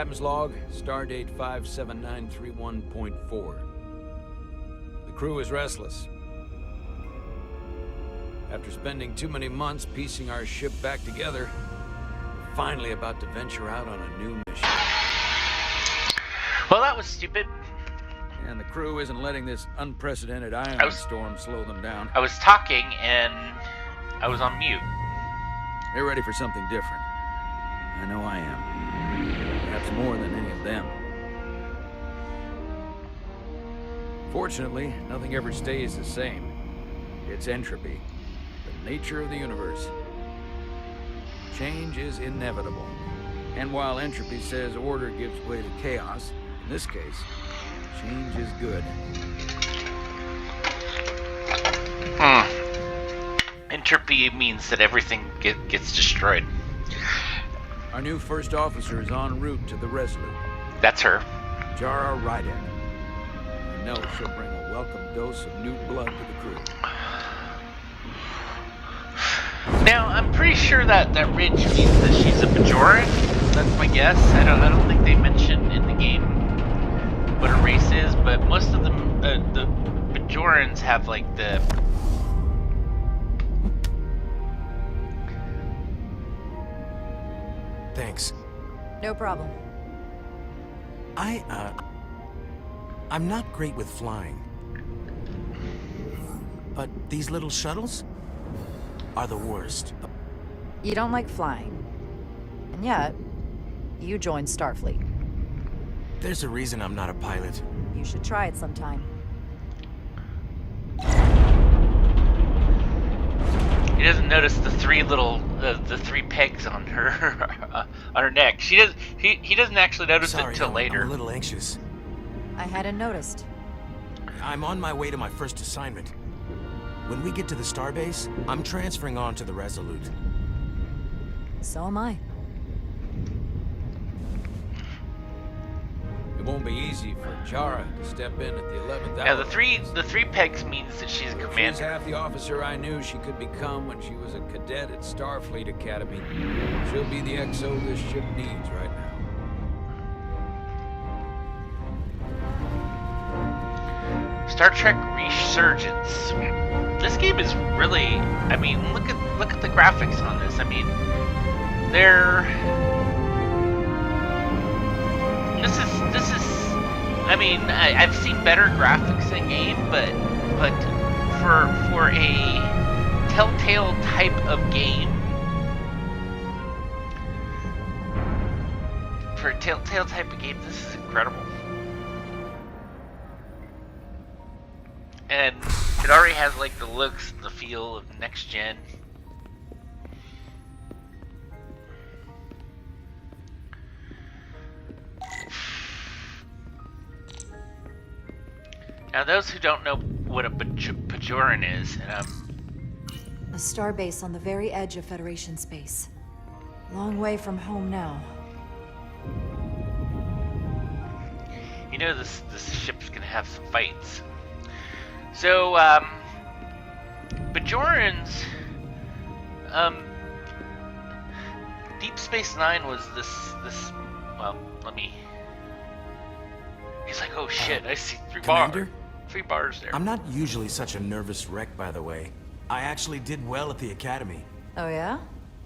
Captain's log, stardate 57931.4. The crew is restless. After spending too many months piecing our ship back together, we're finally about to venture out on a new mission. Well, that was stupid. And the crew isn't letting this unprecedented ion storm slow them down. I was talking and I was on mute. They're ready for something different. I know I am. Perhaps more than any of them. Fortunately, nothing ever stays the same. It's entropy, the nature of the universe. Change is inevitable. And while entropy says order gives way to chaos, in this case, change is good. Entropy means that everything gets destroyed. Our new first officer is en route to the Resolute. That's her. Jara Rydek. I know she'll bring a welcome dose of new blood to the crew. Now, I'm pretty sure that ridge means that she's a Bajoran. That's my guess. I don't think they mention in the game what her race is, but most of them, the Bajorans have like the... Thanks. No problem. I'm not great with flying. But these little shuttles are the worst. You don't like flying. And yet, you joined Starfleet. There's a reason I'm not a pilot. You should try it sometime. He doesn't notice the three pegs on her on her neck. He doesn't actually notice it until later. I'm a little anxious. I hadn't noticed. I'm on my way to my first assignment. When we get to the starbase, I'm transferring on to the Resolute. So am I. It won't be easy for Jara to step in at the 11th hour. Now the three pegs means that she's a commander. She's half the officer I knew she could become when she was a cadet at Starfleet Academy. She'll be the XO this ship needs right now. Star Trek Resurgence. This game is really, I mean, look at the graphics on this. I mean, this is I mean, I've seen better graphics in game, but for a Telltale type of game, this is incredible. And it already has like the looks and the feel of next gen. Now, those who don't know what a Bajoran is, a starbase on the very edge of Federation space. Long way from home now. You know this ship's gonna have some fights. So, Bajorans, Deep Space Nine was this, well, he's like, oh shit, I see three bars there. I'm not usually such a nervous wreck, by the way. I actually did well at the Academy. Oh yeah?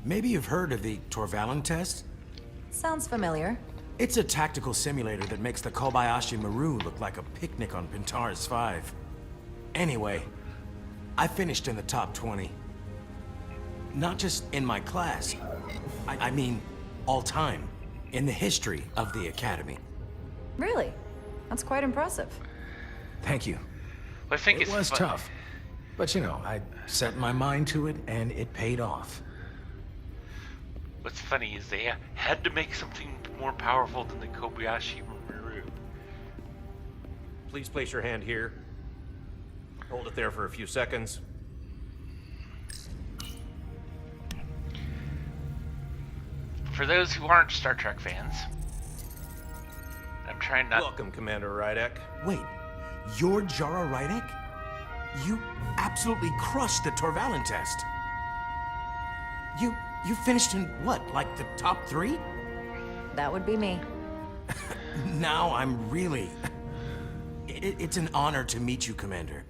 Maybe you've heard of the Torvalin test? Sounds familiar. It's a tactical simulator that makes the Kobayashi Maru look like a picnic on Pintaris 5. Anyway, I finished in the top 20. Not just in my class. I mean, all time. In the history of the Academy. Really? That's quite impressive. Thank you. I think it was tough. But you know, I set my mind to it and it paid off. What's funny is they had to make something more powerful than the Kobayashi Maru. Please place your hand here. Hold it there for a few seconds. For those who aren't Star Trek fans, I'm trying not... Welcome, Commander Rydek. Wait, you're Jara Rydek? You absolutely crushed the Torvalin test. You finished in what, like the top 3? That would be me. Now I'm really... It's an honor to meet you, Commander.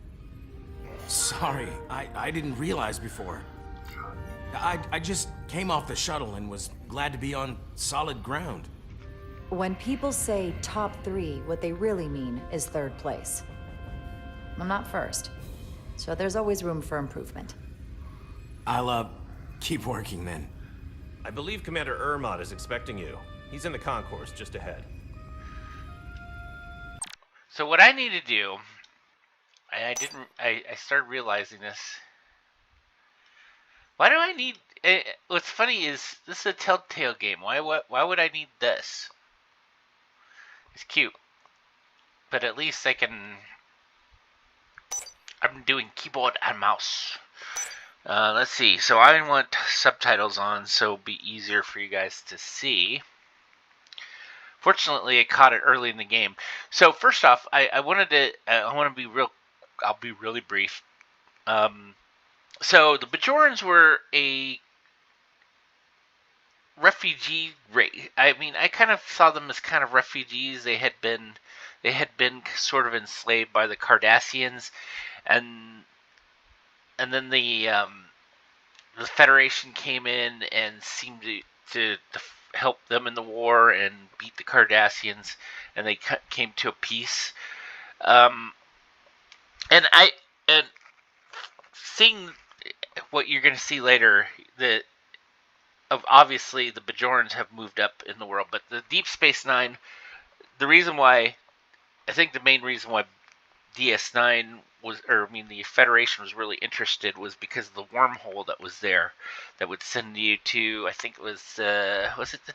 Sorry, I didn't realize before. I just came off the shuttle and was glad to be on solid ground. When people say top 3, what they really mean is 3rd place. I'm not first, so there's always room for improvement. I'll, keep working then. I believe Commander Ermot is expecting you. He's in the concourse just ahead. So what I need to do, I started realizing this. Why do I need? What's funny is this is a Telltale game. Why would I need this? It's cute, but at least I'm doing keyboard and mouse. Let's see. So I want subtitles on, so it'll be easier for you guys to see. Fortunately, I caught it early in the game. So first off, I want to be real. I'll be really brief. So the Bajorans were a refugee race. I mean, I kind of saw them as kind of refugees. They had been sort of enslaved by the Cardassians, and then the Federation came in and seemed to help them in the war and beat the Cardassians, and they came to a peace. And seeing what you're going to see later, obviously the Bajorans have moved up in the world, but the Deep Space Nine, the main reason why DS9 the Federation was really interested was because of the wormhole that was there that would send you to, I think it was it the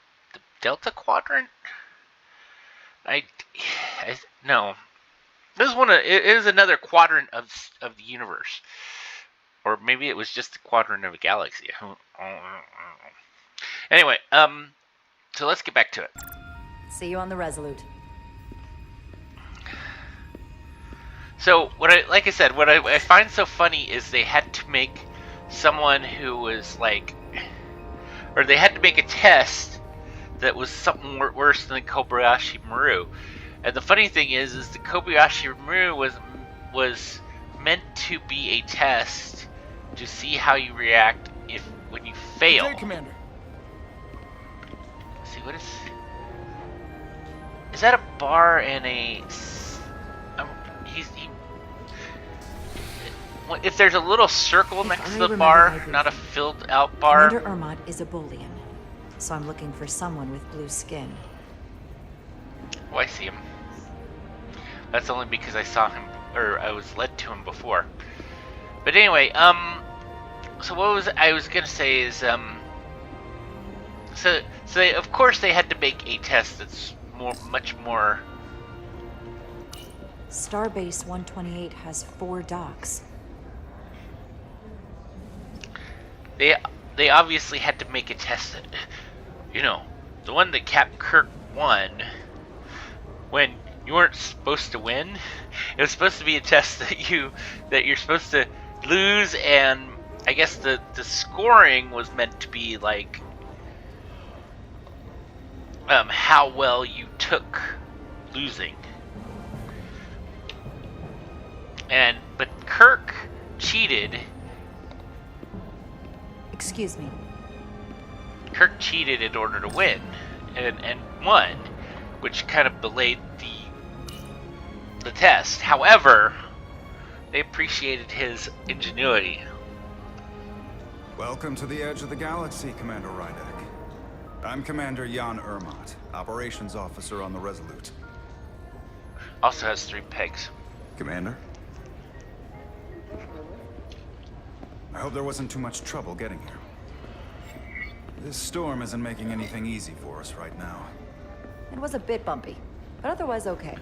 Delta Quadrant? No. It is another quadrant of the universe. Or maybe it was just a quadrant of a galaxy. Anyway, so let's get back to it. See you on the Resolute. So what I find so funny is they had to make someone who was they had to make a test that was something worse than the Kobayashi Maru. And the funny thing is the Kobayashi Maru was meant to be a test to see how you react when you fail. Good day, Commander. Let's see, what is that a bar and a? If there's a little circle next to the bar, not a filled out bar. Commander Ermot is a Bolian, so I'm looking for someone with blue skin. Oh, I see him. That's only because I saw him, or I was led to him before. But anyway, so what I was gonna say is, so they, of course they had to make a test that's much more. Starbase 128 has 4 docks. They obviously had to make a test that, the one that Captain Kirk won when you weren't supposed to win. It was supposed to be a test that you're supposed to lose, and I guess the scoring was meant to be like how well you took losing. But Kirk cheated. Excuse me. Kirk cheated in order to win, and won, which kind of delayed the test. However, they appreciated his ingenuity. Welcome to the edge of the galaxy, Commander Rydek. I'm Commander Jan Ermot, Operations Officer on the Resolute. Also has 3 pegs. Commander? I hope there wasn't too much trouble getting here. This storm isn't making anything easy for us right now. It was a bit bumpy, but otherwise okay.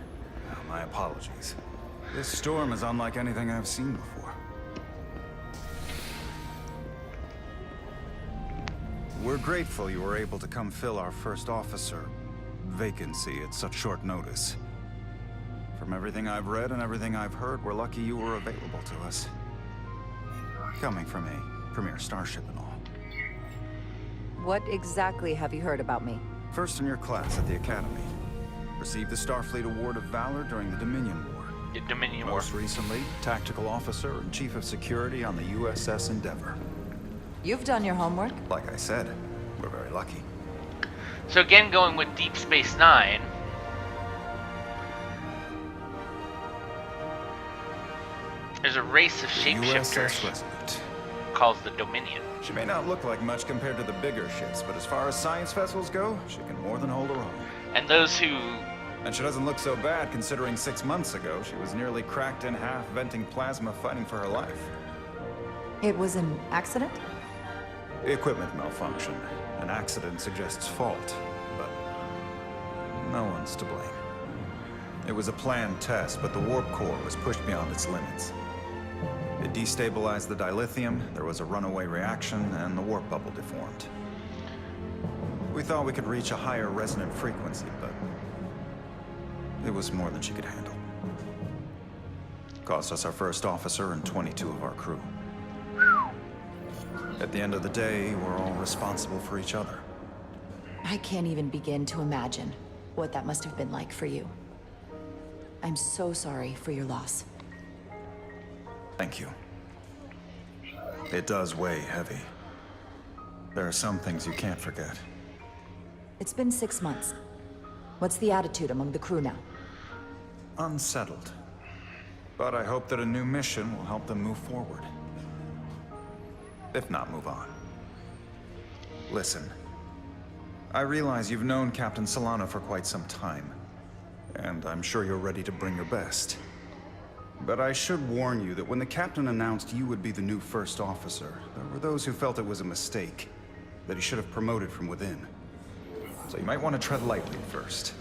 My apologies. This storm is unlike anything I've seen before. We're grateful you were able to come fill our first officer vacancy at such short notice. From everything I've read and everything I've heard, we're lucky you were available to us. Coming from a premier starship and all. What exactly have you heard about me? First in your class at the Academy. Received the Starfleet Award of Valor during the Dominion War. The Dominion War. Most recently, Tactical Officer and Chief of Security on the USS Endeavor. You've done your homework. Like I said, we're very lucky. So again, going with Deep Space Nine. There's a race of The shapeshifters USS Resurgence. called the Dominion. She may not look like much compared to the bigger ships, but as far as science vessels go, she can more than hold her own. And those who... And she doesn't look so bad considering 6 months ago she was nearly cracked in half, venting plasma, fighting for her life. It was an accident? Equipment malfunction. An accident suggests fault, but no one's to blame. It was a planned test, but the warp core was pushed beyond its limits. It destabilized the dilithium, there was a runaway reaction, and the warp bubble deformed. We thought we could reach a higher resonant frequency, but it was more than she could handle. Cost us our first officer and 22 of our crew. At the end of the day, we're all responsible for each other. I can't even begin to imagine what that must have been like for you. I'm so sorry for your loss. Thank you. It does weigh heavy. There are some things you can't forget. It's been 6 months. What's the attitude among the crew now? Unsettled. But I hope that a new mission will help them move forward. If not, move on. Listen. I realize you've known Captain Solano for quite some time, and I'm sure you're ready to bring your best. But I should warn you that when the captain announced you would be the new first officer, there were those who felt it was a mistake, that he should have promoted from within. So you might want to tread lightly first.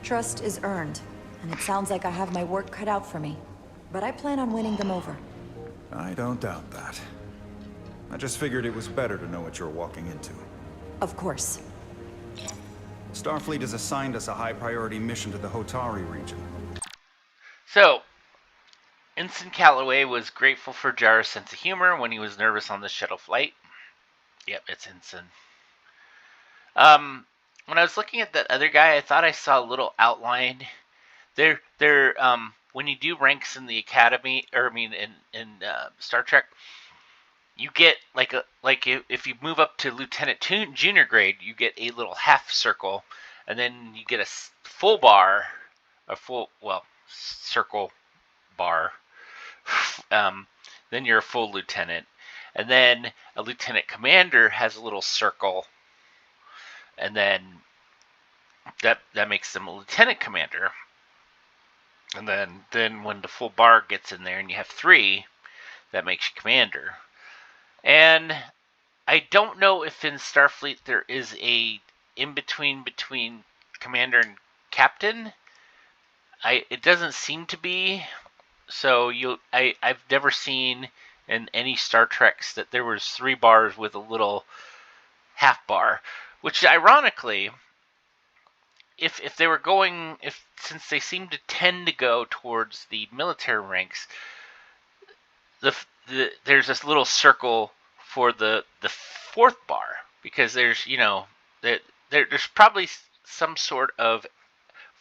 Trust is earned, and it sounds like I have my work cut out for me. But I plan on winning them over. I don't doubt that. I just figured it was better to know what you're walking into. Of course. Starfleet has assigned us a high-priority mission to the Hotari region. So, Ensign Calloway was grateful for Jar's sense of humor when he was nervous on the shuttle flight. Yep, it's Ensign. When I was looking at that other guy, I thought I saw a little outline. When you do ranks in the Academy, or I mean in Star Trek, you get if you move up to Lieutenant Junior grade, you get a little half circle, and then you get a full bar, circle bar. Then you're a full lieutenant, and then a lieutenant commander has a little circle, and then that makes them a lieutenant commander. And then when the full bar gets in there and you have 3, that makes you commander. And I don't know if in Starfleet there is a in-between between commander and captain. It doesn't seem to be. So I've never seen in any Star Treks that there was 3 bars with a little half bar. Which ironically, if they were going, since they seem to tend to go towards the military ranks, there's this little circle for the 4th bar, because there's there's probably some sort of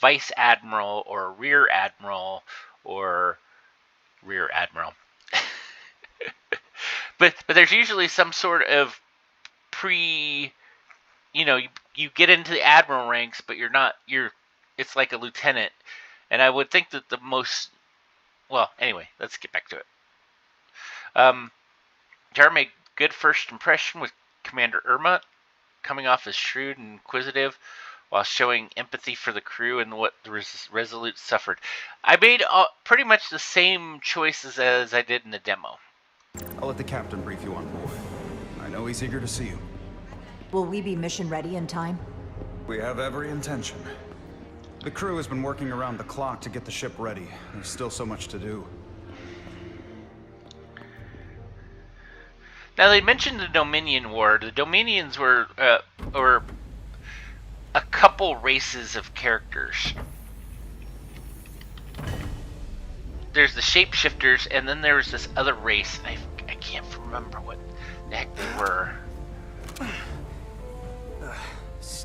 vice admiral or rear admiral or rear admiral, but there's usually some sort of you get into the admiral ranks, but it's like a lieutenant. And I would think that anyway, let's get back to it. Jar made good first impression with Commander Irma, coming off as shrewd and inquisitive, while showing empathy for the crew and what the Resolute suffered. I made pretty much the same choices as I did in the demo. I'll let the captain brief you on board. I know he's eager to see you. Will we be mission ready in time? We have every intention. The crew has been working around the clock to get the ship ready. There's still so much to do. Now, they mentioned the Dominion War. The Dominions were a couple races of characters. There's the shapeshifters, and then there was this other race. I can't remember what the heck they were.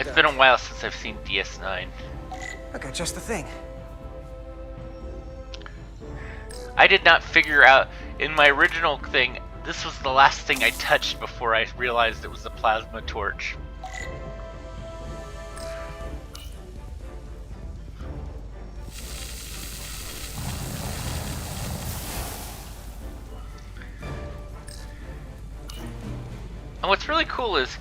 It's been a while since I've seen DS9. I got just the thing. I did not figure out, in my original thing, this was the last thing I touched before I realized it was a plasma torch. And what's really cool is,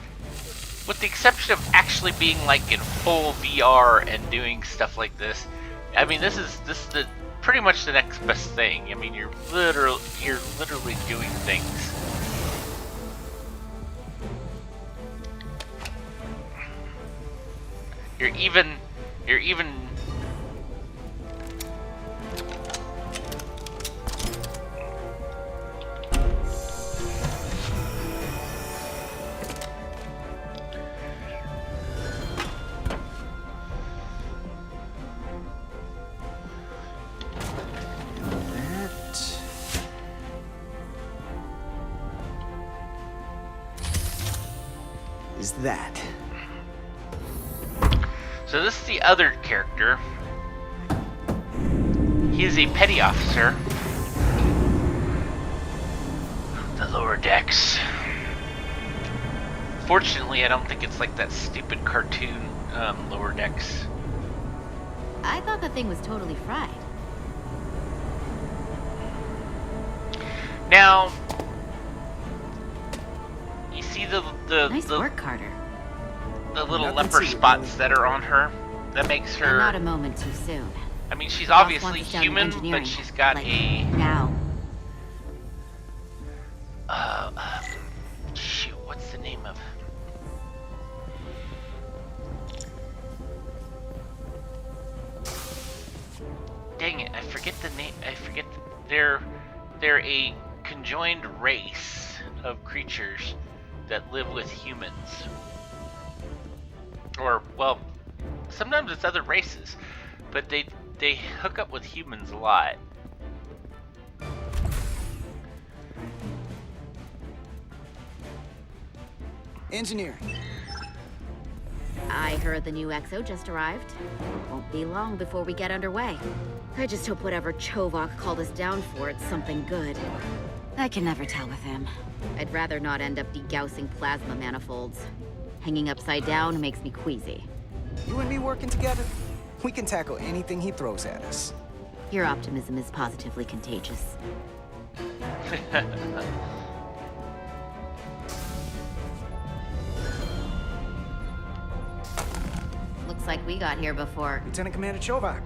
with the exception of actually being like in full VR and doing stuff like this, I mean, this is the pretty much the next best thing. I mean, you're literally doing things. You're even Is that? So this is the other character. He is a petty officer. The lower decks. Fortunately, I don't think it's like that stupid cartoon Lower Decks. I thought the thing was totally fried. Now, you see the Nice work, Carter. the little Nothing leper to you, spots really. that are on her? That makes And her. not a moment too soon. I mean, she's Boss obviously wants us down in human, engineering, but she's got like, a. now. Shoot, what's the name of? Dang it, I forget the name. I forget. They're a conjoined race of creatures that live with humans. Or, well, sometimes it's other races, but they hook up with humans a lot. Engineering. I heard the new XO just arrived. Won't be long before we get underway. I just hope whatever Chovak called us down for, it's something good. I can never tell with him. I'd rather not end up degaussing plasma manifolds. Hanging upside down makes me queasy. You and me working together, we can tackle anything he throws at us. Your optimism is positively contagious. Looks like we got here before. Lieutenant Commander Chovak.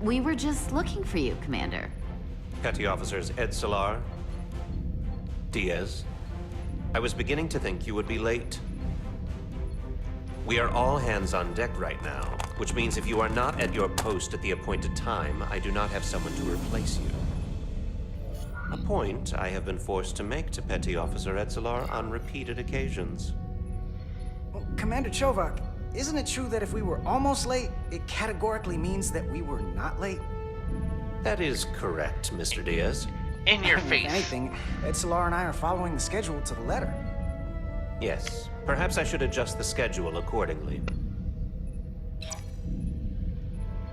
We were just looking for you, Commander. Petty Officers Ed Solar, Diaz. I was beginning to think you would be late. We are all hands on deck right now, which means if you are not at your post at the appointed time, I do not have someone to replace you. A point I have been forced to make to Petty Officer Etzelar on repeated occasions. Well, Commander Chovak, isn't it true that if we were almost late, it categorically means that we were not late? That is correct, Mr. Diaz. In your If face. anything, Etzelar and I are following the schedule to the letter. Yes, perhaps I should adjust the schedule accordingly.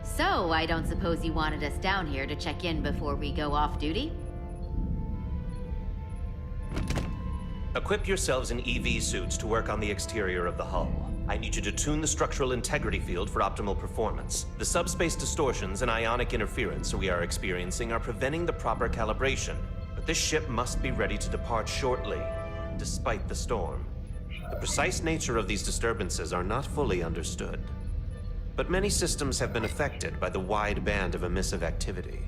So, I don't suppose you wanted us down here to check in before we go off duty? Equip yourselves in EV suits to work on the exterior of the hull. I need you to tune the structural integrity field for optimal performance. The subspace distortions and ionic interference we are experiencing are preventing the proper calibration. But this ship must be ready to depart shortly, despite the storm. The precise nature of these disturbances are not fully understood. But many systems have been affected by the wide band of emissive activity.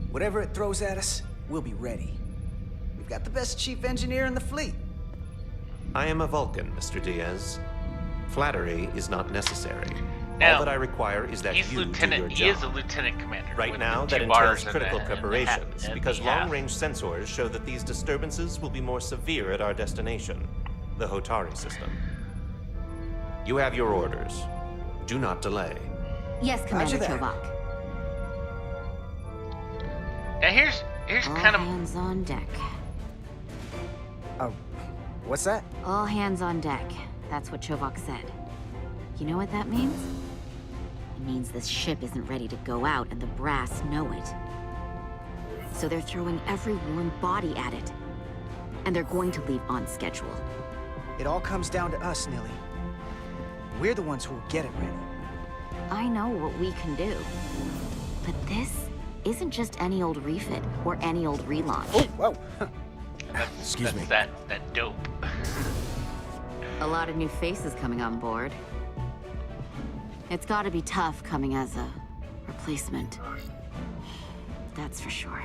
Whatever it throws at us, we'll be ready. We've got the best chief engineer in the fleet. I am a Vulcan, Mr. Diaz. Flattery is not necessary. Now, All that I require is that He's you lieutenant. do your He job. is a lieutenant commander. Right with now, the that two entails bars and critical the- and the hat preparations, and because the half. long-range sensors show that these disturbances will be more severe at our destination, the Hotari system. You have your orders. Do not delay. Yes, Commander that. Chovak. Now here's All kind of hands on deck. What's that? All hands on deck. That's what Chovok said. You know what that means? It means this ship isn't ready to go out, and the brass know it. So they're throwing every warm body at it. And they're going to leave on schedule. It all comes down to us, Nilly. We're the ones who will get it ready. I know what we can do. But this isn't just any old refit or any old relaunch. Oh, whoa. Excuse me. That dope. A lot of new faces coming on board. It's gotta be tough coming as a replacement. That's for sure.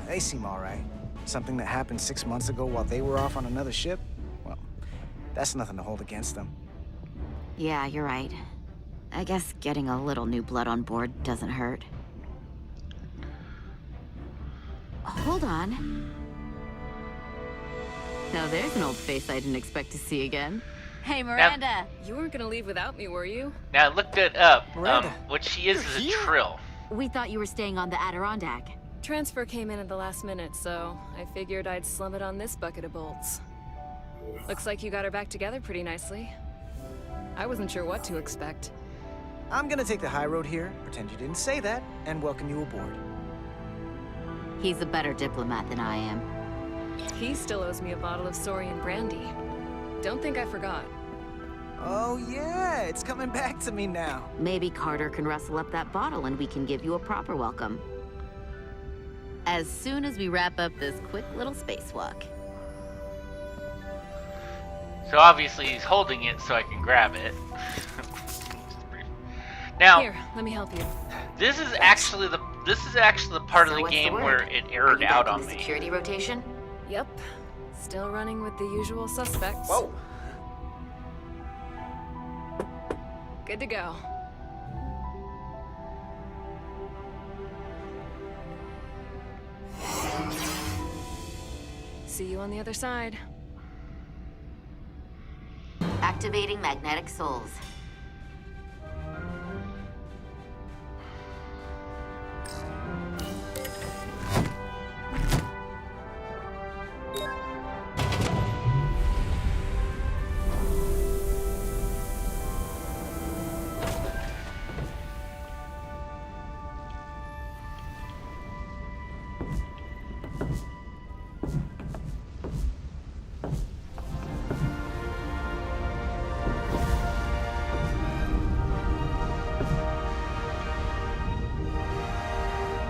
They seem all right. Something that happened 6 months ago while they were off on another ship? Well, that's nothing to hold against them. Yeah, you're right. I guess getting a little new blood on board doesn't hurt. Hold on. Now there's an old face I didn't expect to see again. Hey, Miranda! You weren't gonna leave without me, were you? Now look that up. Miranda, What she is a trill. We thought you were staying on the Adirondack. Transfer came in at the last minute, so I figured I'd slum it on this bucket of bolts. Looks like you got her back together pretty nicely. I wasn't sure what to expect. I'm gonna take the high road here, pretend you didn't say that, and welcome you aboard. He's a better diplomat than I am. He still owes me a bottle of Saurian brandy. Don't think I forgot. Oh yeah, it's coming back to me now. Maybe Carter can rustle up that bottle and we can give you a proper welcome. As soon as we wrap up this quick little spacewalk. So obviously he's holding it so I can grab it. Now, Here, let me help you. this is actually the part of So the what's game word? where it Are erred you out back on in the me. security rotation? Yep. Still running with the usual suspects. Whoa. Good to go. See you on the other side. Activating magnetic souls.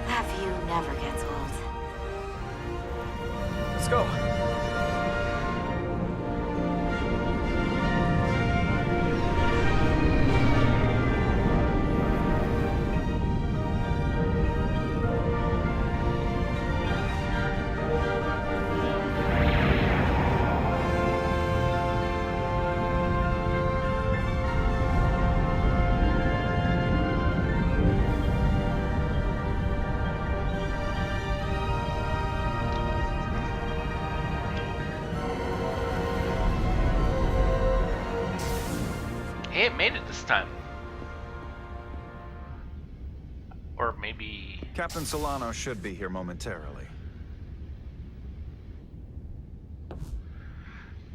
That view never gets old. Let's go. Hey, it made it this time. Or maybe... Captain Solano should be here momentarily.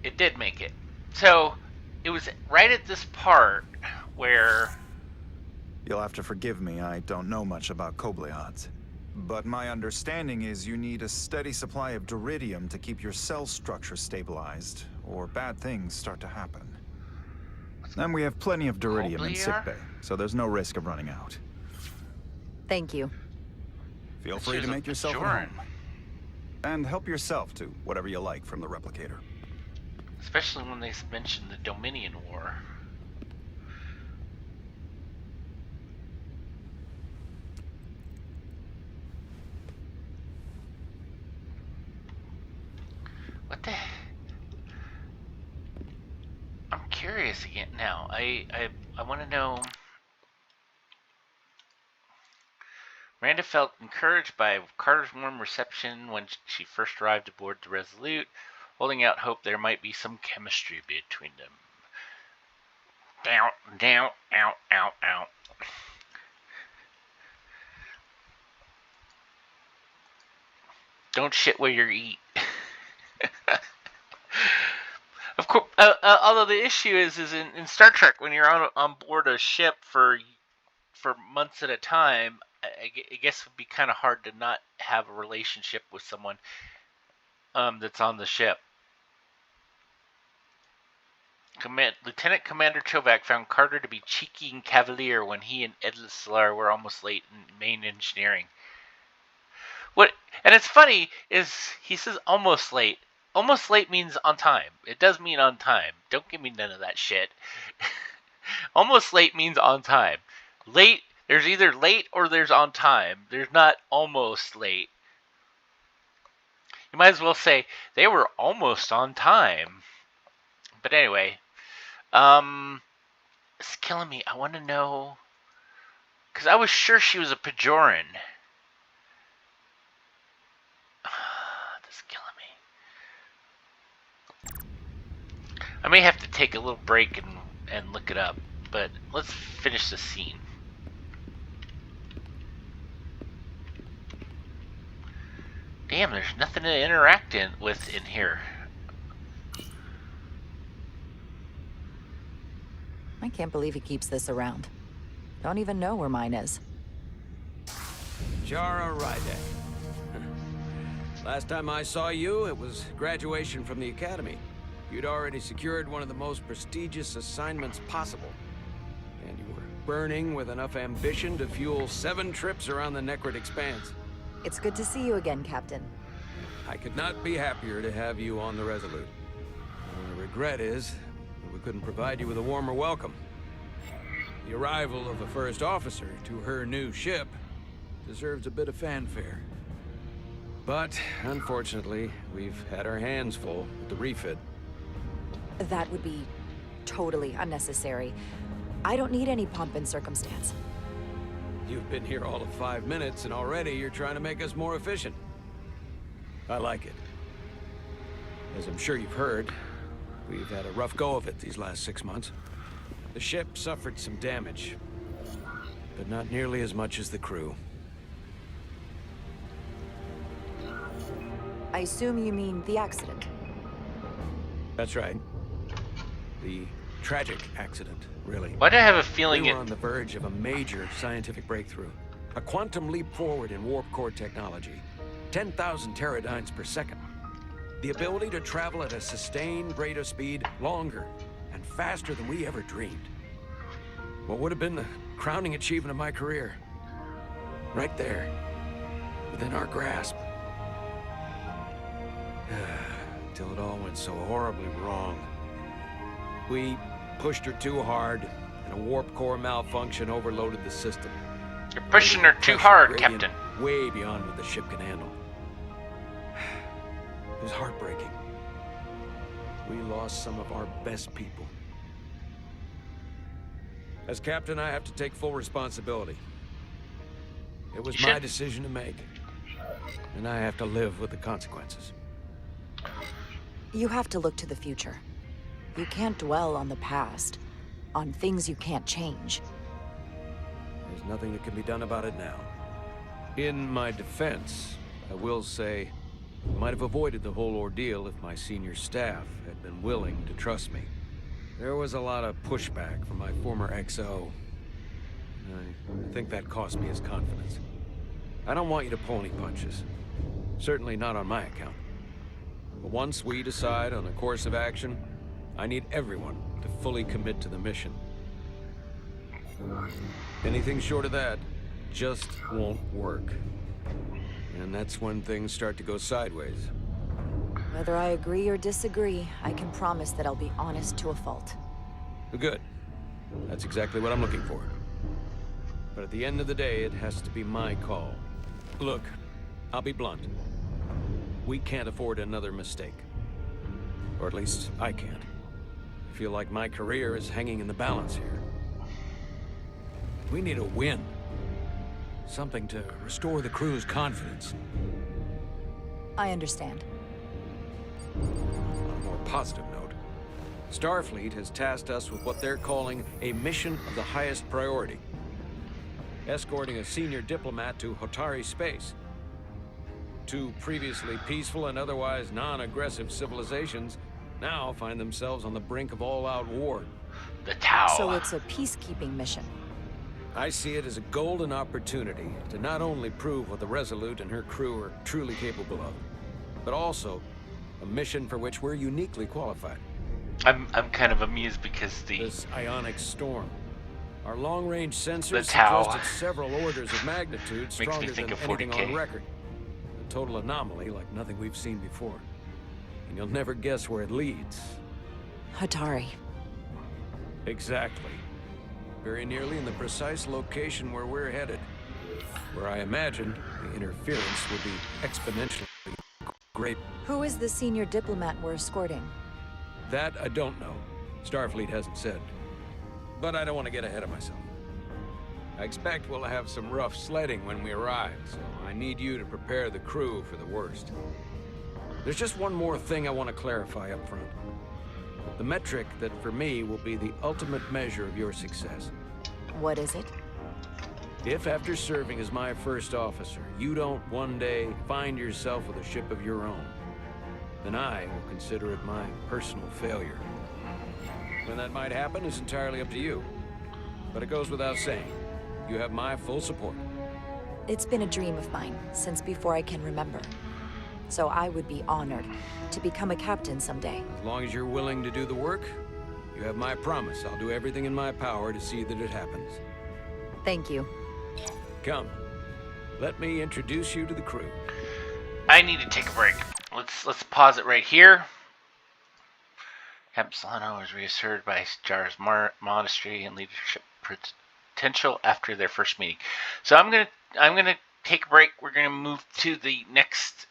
It did make it. So, it was right at this part where... You'll have to forgive me, I don't know much about Kobleods. But my understanding is you need a steady supply of duridium to keep your cell structure stabilized, or bad things start to happen. And we have plenty of duridium in sickbay, so there's no risk of running out. Thank you. Feel This free to is a make yourself at Bajoran. home. And help yourself to whatever you like from the replicator. Especially when they mention the Dominion War. What the... I'm curious again now. I want to know... Miranda felt encouraged by Carter's warm reception when she first arrived aboard the Resolute, holding out hope there might be some chemistry between them. Down, down, out, out, out. Don't shit where you eat. course, although the issue is in Star Trek, when you're on board a ship for months at a time, I guess it would be kind of hard to not have a relationship with someone that's on the ship. Lieutenant Commander Chovak found Carter to be cheeky and cavalier when he and Edlislar were almost late in main engineering. And it's funny is he says almost late. Almost late means on time. It does mean on time. Don't give me none of that shit. Almost late means on time. Late, there's either late or there's on time. There's not almost late. You might as well say they were almost on time. But anyway, it's killing me. I want to know, because I was sure she was a Bajoran. This is killing me. I may have to take a little break and look it up, but let's finish the scene. Damn, there's nothing to interact with in here. I can't believe he keeps this around. Don't even know where mine is. Jara Ryday. Last time I saw you, it was graduation from the academy. You'd already secured one of the most prestigious assignments possible. And you were burning with enough ambition to fuel 7 trips around the Necrit Expanse. It's good to see you again, Captain. I could not be happier to have you on the Resolute. The regret is we couldn't provide you with a warmer welcome. The arrival of a first officer to her new ship deserves a bit of fanfare. But, unfortunately, we've had our hands full with the refit. That would be totally unnecessary. I don't need any pomp and circumstance. You've been here all of 5 minutes, and already you're trying to make us more efficient. I like it. As I'm sure you've heard, we've had a rough go of it these last 6 months. The ship suffered some damage, but not nearly as much as the crew. I assume you mean the accident. That's right. The tragic accident, really. Why do I have a feeling We were on the verge of a major scientific breakthrough. A quantum leap forward in warp core technology. 10,000 teradynes per second. The ability to travel at a sustained rate of speed longer and faster than we ever dreamed. What would have been the crowning achievement of my career? Right there, within our grasp. Till it all went so horribly wrong. We pushed her too hard, and a warp core malfunction overloaded the system. You're pushing her too hard, Captain. Way beyond what the ship can handle. It was heartbreaking. We lost some of our best people. As captain, I have to take full responsibility. It was my decision to make, and I have to live with the consequences. You have to look to the future. You can't dwell on the past, on things you can't change. There's nothing that can be done about it now. In my defense, I will say I might have avoided the whole ordeal if my senior staff had been willing to trust me. There was a lot of pushback from my former XO. I think that cost me his confidence. I don't want you to pull any punches. Certainly not on my account. But once we decide on a course of action, I need everyone to fully commit to the mission. Anything short of that just won't work. And that's when things start to go sideways. Whether I agree or disagree, I can promise that I'll be honest to a fault. Good. That's exactly what I'm looking for. But at the end of the day, it has to be my call. Look, I'll be blunt. We can't afford another mistake. Or at least, I can't. I feel like my career is hanging in the balance here. We need a win. Something to restore the crew's confidence. I understand. On a more positive note, Starfleet has tasked us with what they're calling a mission of the highest priority. Escorting a senior diplomat to Hotari space. 2 previously peaceful and otherwise non-aggressive civilizations now find themselves on the brink of all-out war. The Tau. So it's a peacekeeping mission. I see it as a golden opportunity to not only prove what the Resolute and her crew are truly capable of, but also a mission for which we're uniquely qualified. I'm kind of amused because This ionic storm. Our long-range sensors The Tau suggested several orders of magnitude makes me stronger think than of anything 40K. on record. A total anomaly like nothing we've seen before. And you'll never guess where it leads. Hatari. Exactly. Very nearly in the precise location where we're headed. Where I imagine the interference will be exponentially great. Who is the senior diplomat we're escorting? That I don't know. Starfleet hasn't said. But I don't want to get ahead of myself. I expect we'll have some rough sledding when we arrive, so I need you to prepare the crew for the worst. There's just one more thing I want to clarify up front. The metric that for me will be the ultimate measure of your success. What is it? If after serving as my first officer, you don't one day find yourself with a ship of your own, then I will consider it my personal failure. When that might happen is entirely up to you. But it goes without saying, you have my full support. It's been a dream of mine since before I can remember. So I would be honored to become a captain someday. As long as you're willing to do the work, you have my promise. I'll do everything in my power to see that it happens. Thank you. Come, let me introduce you to the crew. I need to take a break. Let's pause it right here. Captain Solano was reassured by Jar's modesty and leadership potential after their first meeting. So I'm gonna take a break. We're gonna move to the next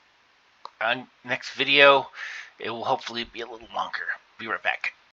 video. It will hopefully be a little longer. Be right back.